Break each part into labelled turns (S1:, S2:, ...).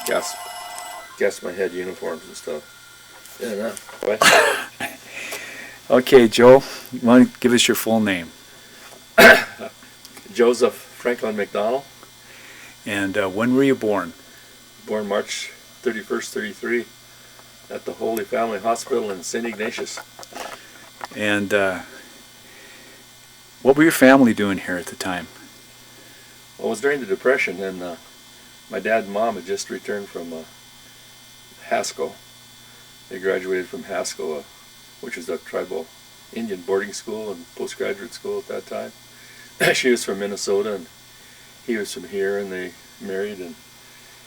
S1: gas my head uniforms and stuff. Yeah,
S2: Okay, Joe, you want to give us your full name?
S1: Joseph Franklin McDonald.
S2: And when were you born?
S1: Born March 31st, 33, at the Holy Family Hospital in St. Ignatius.
S2: And what were your family doing here at the time?
S1: Well, it was during the Depression, and my dad and mom had just returned from Haskell. They graduated from Haskell, which is a tribal Indian boarding school and postgraduate school at that time. She was from Minnesota, and he was from here, and they married, and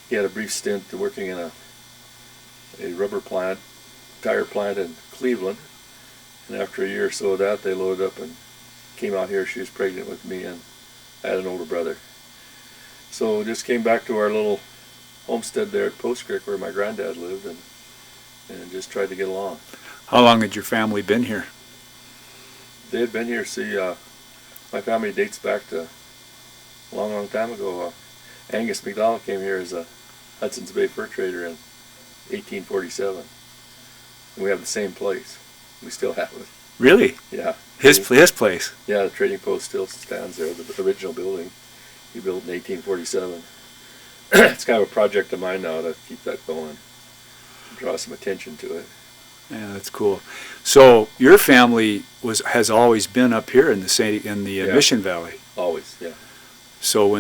S1: he had a brief stint working in a rubber plant, tire plant in Cleveland. And after a year or so of that, they loaded up and came out here. She was pregnant with me, and I had an older brother. So just came back to our little homestead there at Post Creek where my granddad lived, and just tried to get along.
S2: How long had your family been here?
S1: They had been here, my family dates back to a long, long time ago. Angus McDonald came here as a Hudson's Bay fur trader in 1847. And we have the same place. We still have it.
S2: Really?
S1: Yeah.
S2: His place?
S1: Yeah, the trading post still stands there, the original building. He built in 1847. It's kind of a project of mine now to keep that going, draw some attention to it.
S2: Yeah, that's cool. So your family has always been up here in the Mission Valley.
S1: Always, yeah.
S2: So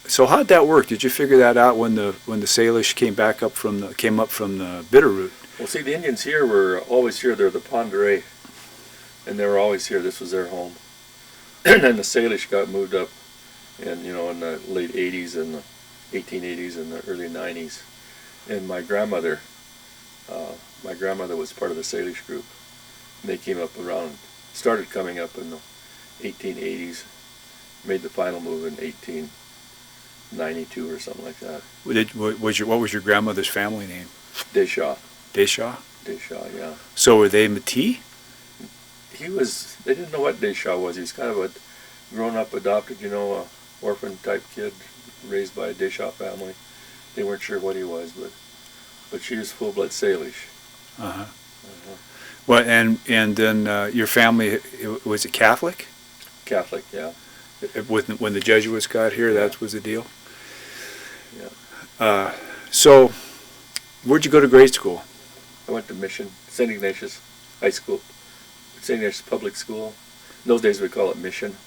S2: so how'd that work? Did you figure that out when the Salish came up from the Bitterroot?
S1: Well, see, the Indians here were always here. They're the Pend d'Oreille, and they were always here. This was their home. And then the Salish got moved up, in the late 80s and the 1880s and the early 90s. And my grandmother was part of the Salish group. And they came up started coming up in the 1880s, made the final move in 1892 or something like that.
S2: What was your grandmother's family name?
S1: Deshaw.
S2: Deshaw?
S1: Deshaw, yeah.
S2: So were they Métis?
S1: They didn't know what Deshaw was. He was kind of a grown-up, adopted, orphan-type kid raised by a Deshaw family. They weren't sure what he was, but she was full-blood Salish.
S2: Uh-huh. Well, and then your family, was it Catholic?
S1: Catholic, yeah.
S2: When the Jesuits got here, that was the deal?
S1: Yeah.
S2: So, where'd you go to grade school?
S1: I went to Mission, St. Ignatius High School, St. Ignatius Public School. In those days we call it Mission.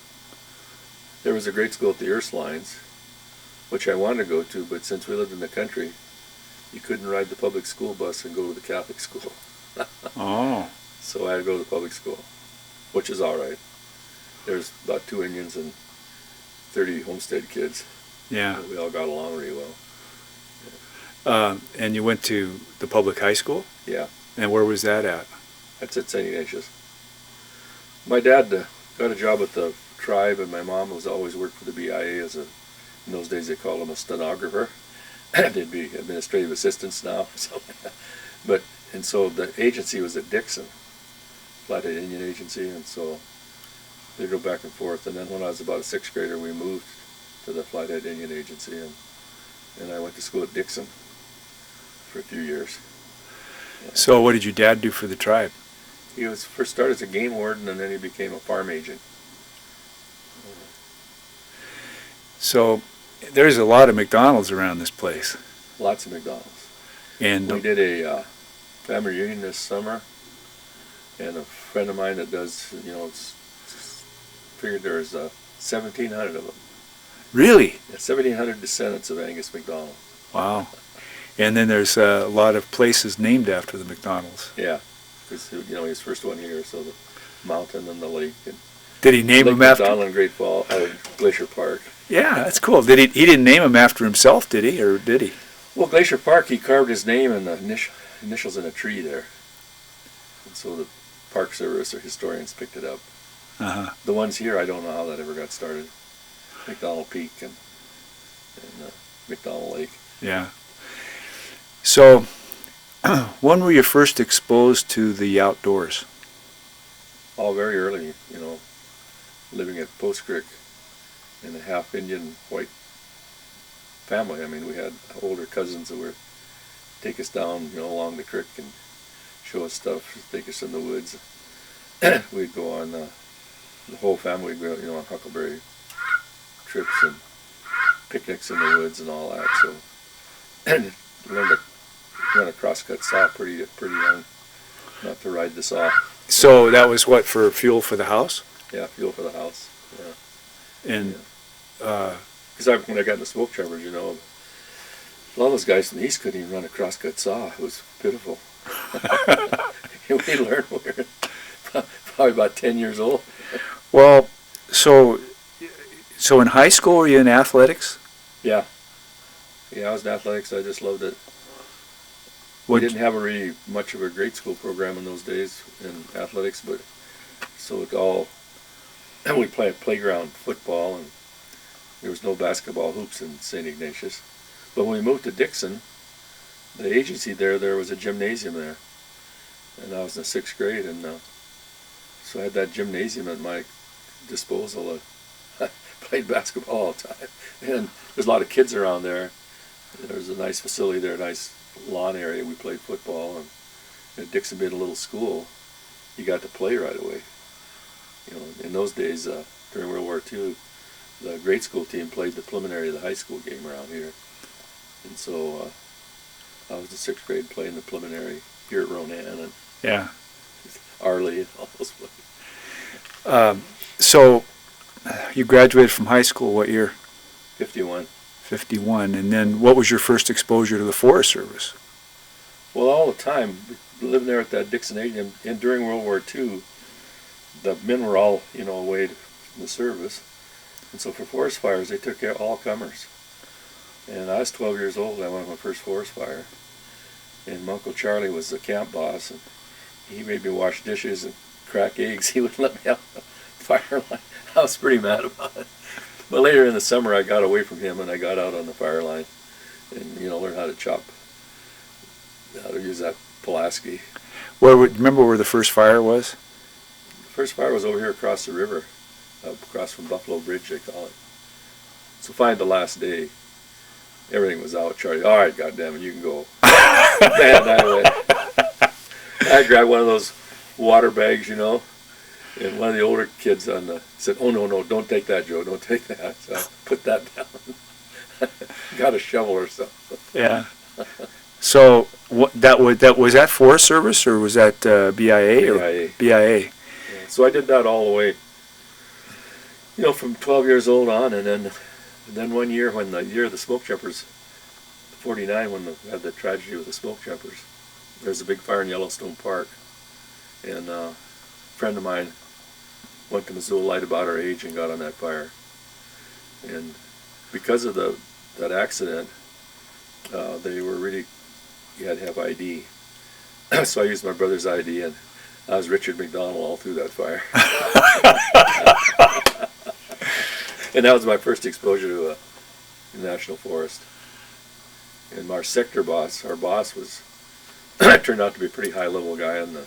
S1: There was a grade school at the Ursulines, which I wanted to go to, but since we lived in the country, you couldn't ride the public school bus and go to the Catholic school.
S2: Oh.
S1: So I had to go to the public school, which is all right. There's about 2 Indians and 30 homestead kids.
S2: Yeah.
S1: We all got along really well.
S2: And you went to the public high school?
S1: Yeah.
S2: And where was that at?
S1: That's at St. Ignatius. My dad got a job at the tribe, and my mom was always worked for the BIA in those days they called him a stenographer. They'd be administrative assistants now. So the agency was at Dixon, Flathead Indian Agency, and so they'd go back and forth. And then when I was about a 6th grader, we moved to the Flathead Indian Agency, and I went to school at Dixon for a few years. Yeah.
S2: So what did your dad do for the tribe?
S1: He was first started as a game warden, and then he became a farm agent.
S2: So there's a lot of McDonald's around this place.
S1: Lots of McDonald's.
S2: And
S1: we did a family reunion this summer, and a friend of mine that does, figured there's 1,700 of them.
S2: Really?
S1: Yeah, 1,700 descendants of Angus McDonald.
S2: Wow. And then there's a lot of places named after the McDonalds.
S1: Yeah, because he's first one here, so the mountain and the lake. And
S2: did he name him after?
S1: McDonald and Great Fall, Glacier Park.
S2: Yeah, that's cool. He didn't name him after himself, did he, or did he?
S1: Well, Glacier Park, he carved his name and the initials in a tree there, and so the Park Service or historians picked it up.
S2: Uh-huh.
S1: The ones here, I don't know how that ever got started. McDonald Peak and McDonald Lake.
S2: Yeah. So, when were you first exposed to the outdoors?
S1: All very early, living at Post Creek in a half Indian white family. I mean, we had older cousins that were take us down, along the creek and show us stuff, take us in the woods. We'd go on, the whole family would go, on huckleberry trips and picnics in the woods and all that. So, learned to run a crosscut saw pretty young, not to ride the saw.
S2: So that was what, for fuel for the house?
S1: Yeah, fuel for the house. Yeah.
S2: And
S1: because when I got into Smokejumpers, a lot of those guys from the East couldn't even run a crosscut saw. It was pitiful. We learned when we were probably about 10 years old.
S2: well, so in high school, were you in athletics?
S1: Yeah. Yeah, I was in athletics. I just loved it. We didn't have really much of a grade school program in those days in athletics, but so it all, we played playground football, and there was no basketball hoops in St. Ignatius. But when we moved to Dixon, the agency there was a gymnasium there, and I was in the 6th grade, and so I had that gymnasium at my disposal. I played basketball all the time, and there's a lot of kids around there. There's a nice facility there, a nice lawn area. We played football, and Dixon being a little school, you got to play right away. In those days, during World War II, the grade school team played the preliminary of the high school game around here. And so I was in 6th grade playing the preliminary here at Ronan and
S2: Yeah.
S1: Arley and all those places.
S2: So you graduated from high school what year?
S1: 51.
S2: 51. And then what was your first exposure to the Forest Service?
S1: Well, all the time, living there at that Dixon Agency, and during World War II, the men were all, away from the service. And so for forest fires, they took care of all comers. And I was 12 years old when I went on my first forest fire. And my Uncle Charlie was the camp boss, and he made me wash dishes and crack eggs. He wouldn't let me out the fire line. I was pretty mad about it. But later in the summer, I got away from him, and I got out on the fire line and, learned how to chop, how to use that Pulaski.
S2: Remember where the first fire was?
S1: The first fire was over here across the river, across from Buffalo Bridge, they call it. So finally, the last day, everything was out. Charlie, all right, goddammit, you can go. Man, I grabbed one of those water bags, and one of the older kids said, oh, no, don't take that, Joe, don't take that. So I put that down. Got a shovel or something.
S2: Yeah. So was that Forest Service or was that BIA?
S1: BIA.
S2: BIA.
S1: Yeah, so I did that all the way, from 12 years old on, and then one year, when the year of the Smokejumpers, 49, when we had the tragedy with the Smokejumpers, there was a big fire in Yellowstone Park, and a friend of mine went to Missoula Light about our age and got on that fire. And because of that accident, they were really, you had to have ID. So I used my brother's ID, and I was Richard McDonald all through that fire. And that was my first exposure to the National Forest. And our sector boss, was, turned out to be a pretty high-level guy in the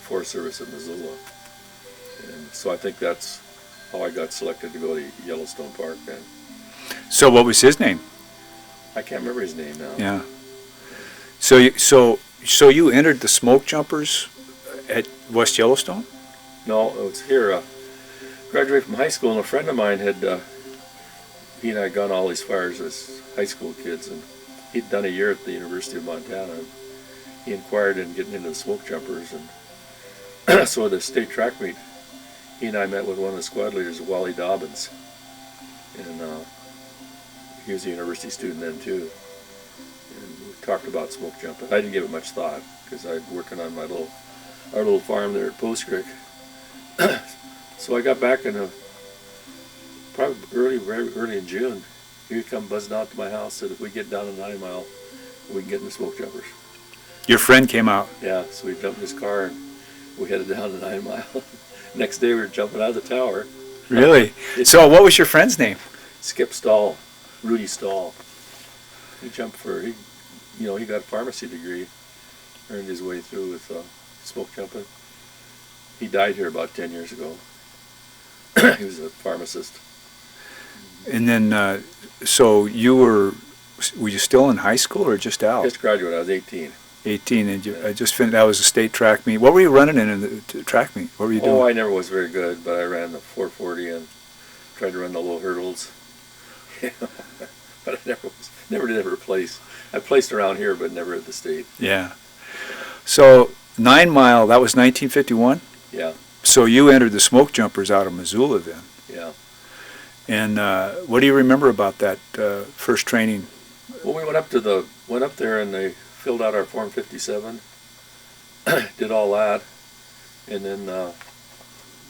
S1: Forest Service at Missoula. And so I think that's how I got selected to go to Yellowstone Park then.
S2: So what was his name?
S1: I can't remember his name now.
S2: Yeah. So you entered the Smokejumpers at West Yellowstone?
S1: No, it was here. Graduated from high school, and a friend of mine had, he and I had gone all these fires as high school kids, and he'd done a year at the University of Montana. And he inquired in getting into the Smokejumpers, and so at the state track meet, he and I met with one of the squad leaders, Wally Dobbins, and he was a university student then too. And we talked about smoke jumping. I didn't give it much thought because I was working on our little farm there at Post Creek. So I got back in probably very early in June. He come buzzing out to my house, said if we get down to 9 Mile, we can get in the Smokejumpers.
S2: Your friend came out.
S1: Yeah, so we jumped in his car and we headed down to 9 Mile. Next day we were jumping out of the tower.
S2: Really? So what was your friend's name?
S1: Skip Stahl, Rudy Stahl. He jumped he got a pharmacy degree, earned his way through with smoke jumping. He died here about 10 years ago. He was a pharmacist.
S2: And then, so were you still in high school or just out?
S1: Just graduated. I was 18.
S2: 18, and I just finished. That was a state track meet. What were you running in the track meet? What were you doing?
S1: Oh, I never was very good, but I ran the 440 and tried to run the low hurdles. But I never did ever place. I placed around here, but never at the state.
S2: Yeah. So 9 Mile, that was 1951?
S1: Yeah.
S2: So you entered the Smokejumpers out of Missoula then.
S1: Yeah.
S2: And what do you remember about that first training?
S1: Well, we went up there and they filled out our Form 57, did all that, and then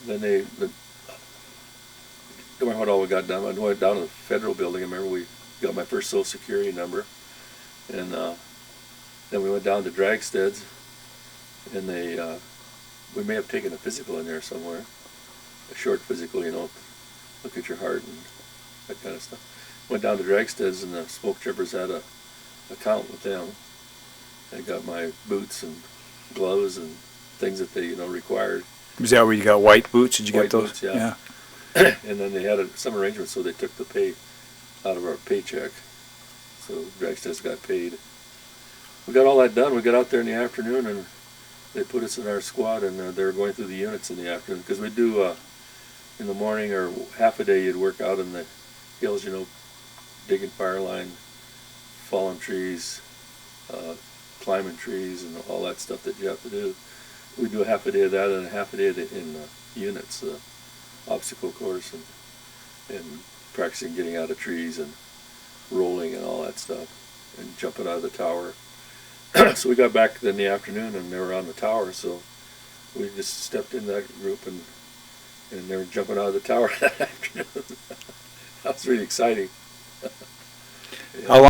S1: they don't remember what all we got done. I went down to the federal building. I remember we got my first Social Security number, and then we went down to Dragstead's, and we may have taken a physical in there somewhere, a short physical, look at your heart and that kind of stuff. Went down to Dragstead's, and the Smokejumpers had a account with them. I got my boots and gloves and things that they required.
S2: Was that where you got white boots? Did you
S1: White
S2: get those?
S1: boots, yeah. And then they had some arrangement, so they took the pay out of our paycheck. So Dragstead's got paid. We got all that done. We got out there in the afternoon, and they put us in our squad, and they were going through the units in the afternoon. Because we do, in the morning or half a day, you'd work out in the hills, digging fire line, fallen trees, climbing trees, and all that stuff that you have to do. We do a half a day of that and a half a day in units, obstacle course, and practicing getting out of trees and rolling and all that stuff, and jumping out of the tower. So we got back in the afternoon, and they were on the tower, so we just stepped in that group, and they were jumping out of the tower that afternoon. That was really exciting. Yeah.
S2: How long